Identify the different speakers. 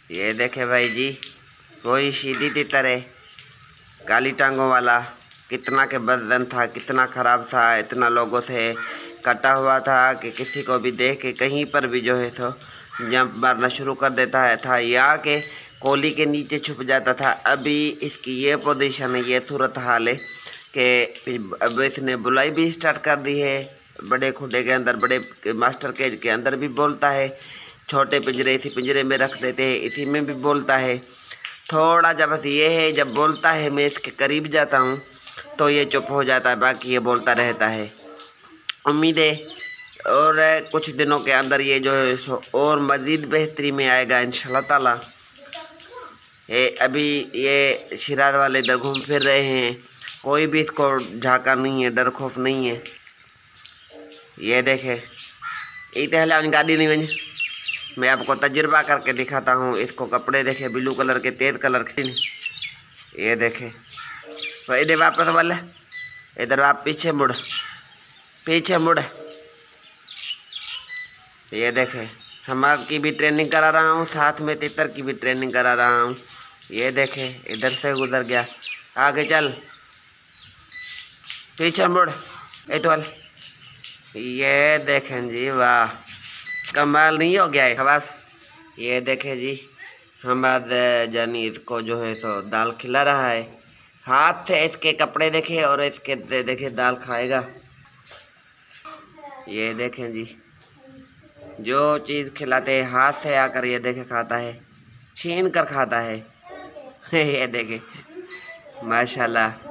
Speaker 1: ये देखे भाई जी, वही सीधी तितर है, काली टांगों वाला। कितना के बदन था, कितना ख़राब था, इतना लोगों से कटा हुआ था कि किसी को भी देख के कहीं पर भी जो है सो जंप मारना शुरू कर देता है था, या के कोली के नीचे छुप जाता था। अभी इसकी ये पोजीशन है, ये सूरत हाल है कि अब इसने बुलाई भी स्टार्ट कर दी है। बड़े खुडे के अंदर, बड़े मास्टर केज के अंदर भी बोलता है, छोटे पिंजरे इसी पिंजरे में रख देते हैं, इसी में भी बोलता है। थोड़ा जब बस ये है, जब बोलता है मैं इसके करीब जाता हूँ तो ये चुप हो जाता है, बाकी ये बोलता रहता है। उम्मीद है और कुछ दिनों के अंदर ये जो है सो और मज़ीद बेहतरी में आएगा इंशाल्लाह ताला। ये अभी ये शिराज वाले इधर घूम फिर रहे हैं, कोई भी इसको झाका नहीं है, डर खौफ नहीं है। ये देखे इतने गाड़ी नहीं बनी, मैं आपको तजुर्बा करके दिखाता हूँ। इसको कपड़े देखे ब्लू कलर के, तेज कलर के। ये देखे तो इधर वापस वाले, इधर आप पीछे मुड़, पीछे मुड़। ये देखे हम आपकी भी ट्रेनिंग करा रहा हूँ, साथ में तितर की भी ट्रेनिंग करा रहा हूँ। ये देखे इधर से गुजर गया, आगे चल, पीछे मुड़, इधर। ये देखें जी, वाह कमाल नहीं हो गया है बस। ये देखे जी, हमारे जानी इसको जो है सो दाल खिला रहा है, हाथ से इसके कपड़े देखे और इसके देखे दाल खाएगा। ये देखें जी, जो चीज़ खिलाते हैं हाथ से आकर ये देखे खाता है, छीन कर खाता है। ये देखे माशाल्लाह।